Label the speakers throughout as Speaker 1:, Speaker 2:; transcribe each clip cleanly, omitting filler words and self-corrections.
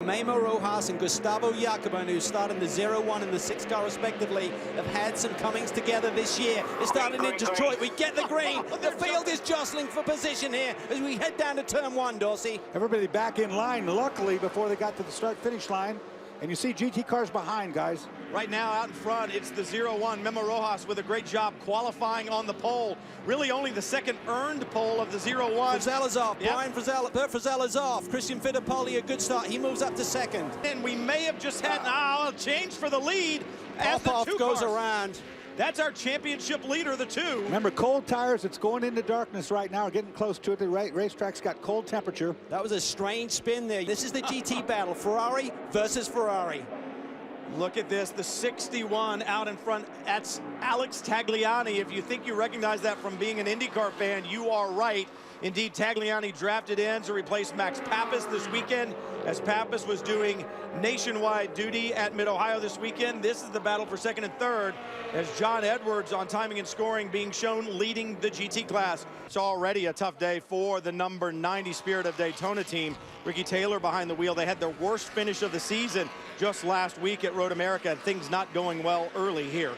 Speaker 1: Memo Rojas and Gustavo Jacobin, who started in the 0-1 and the 6 car respectively, have had some comings together this year. It started in Detroit. We get the green. The field is jostling for position here as we head down to turn 1, Dorsey.
Speaker 2: Everybody back in line, luckily, before they got to the start-finish line. And you see GT cars behind, guys.
Speaker 3: Right now, out in front, it's the 0-1. Memo Rojas with a great job qualifying on the pole. Really only the second earned pole of the 0-1.
Speaker 1: Frizella's off.
Speaker 3: Yep.
Speaker 1: Brian Frizella, Bert Frizella's off. Christian Fittipaldi, a good start. He moves up to second.
Speaker 3: And we may have just had a change for the lead as the
Speaker 1: Off
Speaker 3: two
Speaker 1: goes
Speaker 3: cars.
Speaker 1: around.
Speaker 3: That's our championship leader, the 2.
Speaker 2: Remember, cold tires, it's going into darkness right now, getting close to it. The racetrack's got cold temperature.
Speaker 1: That was a strange spin there. This is the GT battle, Ferrari versus Ferrari.
Speaker 3: Look at this, the 61 out in front. That's Alex Tagliani. If you think you recognize that from being an IndyCar fan, you are right. Indeed, Tagliani drafted in to replace Max Pappas this weekend, as Pappas was doing nationwide duty at Mid-Ohio this weekend. This is the battle for second and third, as John Edwards on timing and scoring being shown leading the GT class. It's already a tough day for the number 90 Spirit of Daytona team. Ricky Taylor behind the wheel. They had their worst finish of the season just last week at Road America, and things not going well early here.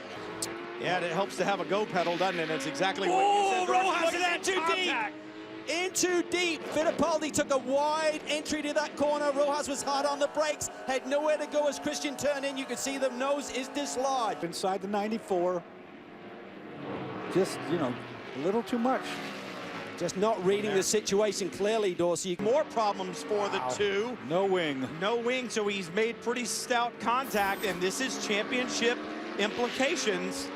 Speaker 3: Yeah, it helps to have a go pedal, doesn't it? That's exactly what you said.
Speaker 1: Rojas in that too deep. In too deep. Fittipaldi took a wide entry to that corner. Rojas was hard on the brakes, had nowhere to go as Christian turned in. You could see the nose is dislodged.
Speaker 2: Inside the 94. Just, you know, a little too much.
Speaker 1: Just not reading the situation clearly, Dorsey.
Speaker 3: More problems for the 2.
Speaker 2: No wing.
Speaker 3: No wing, so he's made pretty stout contact, and this is championship implications.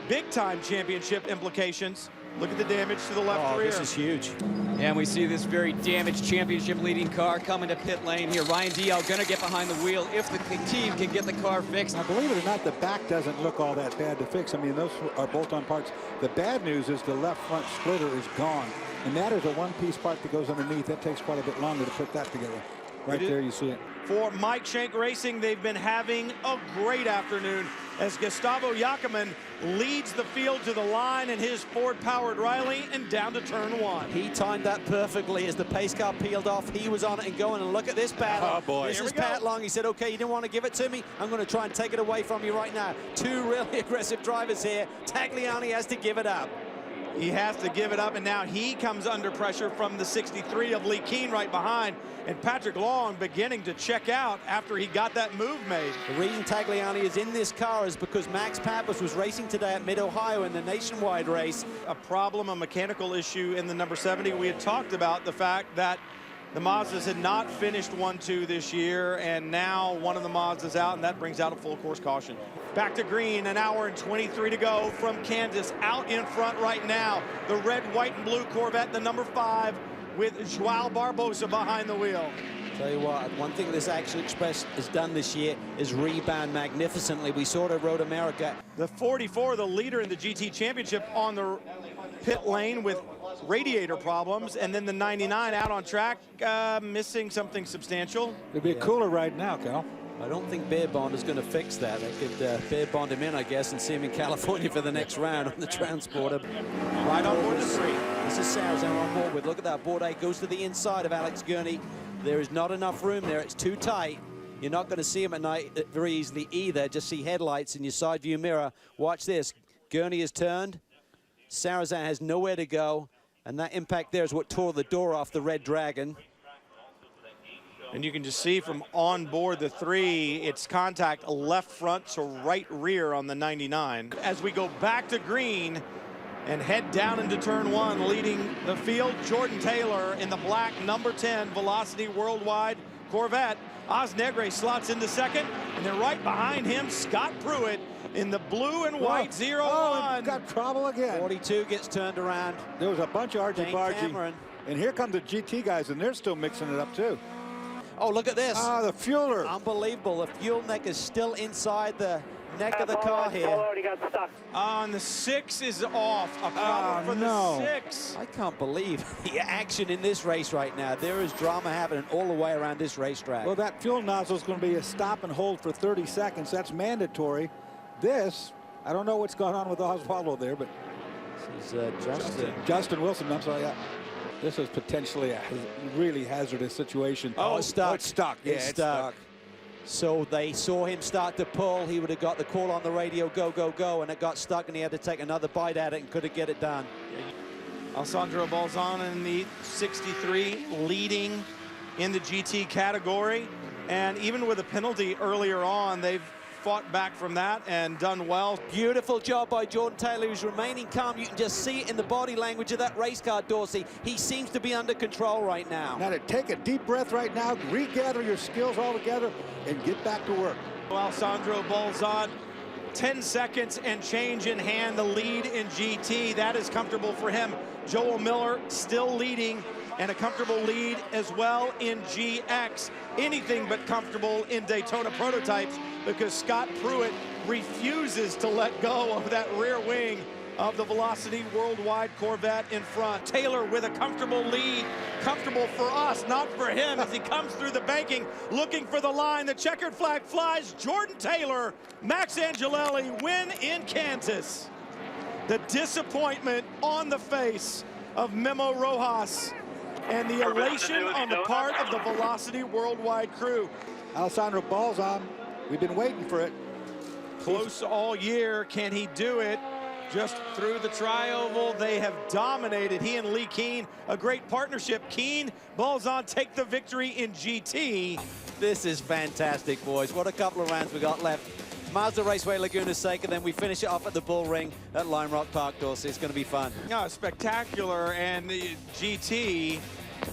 Speaker 3: Big-time championship implications. Look at the damage to the left rear.
Speaker 1: This is huge.
Speaker 4: And we see this very damaged championship leading car coming to pit lane here. Ryan Dial gonna get behind the wheel if the team can get the car fixed.
Speaker 2: Now, believe it or not, the back doesn't look all that bad to fix. I mean, those are bolt-on parts. The bad news is the left front splitter is gone. And that is a one-piece part that goes underneath. That takes quite a bit longer to put that together. Right there, you see it.
Speaker 3: For Mike Shank Racing, they've been having a great afternoon as Gustavo Jacobin leads the field to the line in his Ford-powered Riley and down to turn 1.
Speaker 1: He timed that perfectly as the pace car peeled off. He was on it and going, and look at this battle.
Speaker 2: Oh, boy.
Speaker 1: This is Pat Long. He said, okay, you didn't want to give it to me. I'm going to try and take it away from you right now. 2 really aggressive drivers here. Tagliani has to give it up.
Speaker 3: He has to give it up, and now he comes under pressure from the 63 of Lee Keen right behind, and Patrick Long beginning to check out after he got that move made.
Speaker 1: The reason Tagliani is in this car is because Max Pappas was racing today at Mid-Ohio in the nationwide race.
Speaker 3: A problem, a mechanical issue in the number 70. We had talked about the fact that the Mazdas had not finished 1-2 this year, and now one of the Mazdas out, and that brings out a full course caution. Back to green, an hour and 23 to go from Kansas. Out in front right now, the red, white, and blue Corvette, the number 5, with Joao Barbosa behind the wheel.
Speaker 1: Tell you what, one thing this Action Express has done this year is rebound magnificently. We saw it at Road America.
Speaker 3: The 44, the leader in the GT Championship, on the pit lane with radiator problems, and then the 99 out on track, missing something substantial.
Speaker 2: It'd be a cooler ride now, Cal.
Speaker 1: I don't think Bear Bond is going to fix that. They could Bear Bond him in, I guess, and see him in California for the next round on the transporter.
Speaker 3: Right on board the 3.
Speaker 1: This is Sarazan on board with. Look at that. Board 8 goes to the inside of Alex Gurney. There is not enough room there. It's too tight. You're not going to see him at night very easily either. Just see headlights in your side view mirror. Watch this. Gurney is turned. Sarazan has nowhere to go. And that impact there is what tore the door off the Red Dragon.
Speaker 3: And you can just see from on board the 3, it's contact left front to right rear on the 99. As we go back to green and head down into turn 1, leading the field, Jordan Taylor in the black number 10 Velocity Worldwide Corvette. Oz Negre slots into second, and then right behind him, Scott Pruitt in the blue and white 0-1.
Speaker 2: Oh, got trouble again.
Speaker 1: 42 gets turned around.
Speaker 2: There was a bunch of argy-bargy. And here come the GT guys, and they're still mixing it up, too.
Speaker 1: Oh, look at this.
Speaker 2: Ah, the fueler.
Speaker 1: Unbelievable. The fuel neck is still inside the neck of the car here.
Speaker 3: And the 6 is off. A problem for the 6.
Speaker 1: I can't believe the action in this race right now. There is drama happening all the way around this racetrack.
Speaker 2: Well, that fuel nozzle is going to be a stop and hold for 30 seconds. That's mandatory. This, I don't know what's going on with Oswaldo there, but
Speaker 1: This is
Speaker 2: Justin Wilson, I'm sorry. Yeah. This is potentially a really hazardous situation.
Speaker 1: Oh, it's stuck.
Speaker 2: Oh, it's stuck. Yeah,
Speaker 1: It's
Speaker 2: it's stuck.
Speaker 1: So they saw him start to pull. He would have got the call on the radio, go, go, go, and it got stuck, and he had to take another bite at it and couldn't get it done.
Speaker 3: Alessandro Balzan in the 63, leading in the GT category. And even with a penalty earlier on, they've fought back from that and done well.
Speaker 1: Beautiful job by Jordan Taylor, who's remaining calm. You can just see it in the body language of that race car, Dorsey. He seems to be under control right now.
Speaker 2: Now to take a deep breath right now, regather your skills all together, and get back to work.
Speaker 3: Alessandro Balzan, 10 seconds and change in hand, the lead in GT. That is comfortable for him. Joel Miller still leading, and a comfortable lead as well in GX. Anything but comfortable in Daytona prototypes, because Scott Pruitt refuses to let go of that rear wing of the Velocity Worldwide Corvette in front. Taylor with a comfortable lead, comfortable for us, not for him, as he comes through the banking, looking for the line. The checkered flag flies. Jordan Taylor, Max Angelelli win in Kansas. The disappointment on the face of Memo Rojas, and the elation on the part of the Velocity Worldwide crew.
Speaker 2: Alessandro Balzan, we've been waiting for it.
Speaker 3: Close all year. Can he do it? Just through the tri-oval, they have dominated. He and Lee Keen, a great partnership. Keen, Balzan take the victory in GT.
Speaker 1: This is fantastic, boys. What a couple of rounds we got left. Mazda Raceway Laguna Seca, and then we finish it off at the Bull Ring at Lime Rock Park, Dorsey. It's going to be fun.
Speaker 3: Yeah, spectacular, and the GT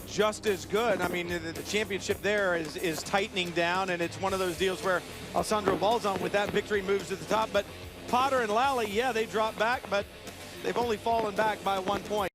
Speaker 3: just as good. I mean, the championship there is tightening down, and it's one of those deals where Alessandro Balzan with that victory moves to the top. But Potter and Lally, yeah, they dropped back, but they've only fallen back by 1 point.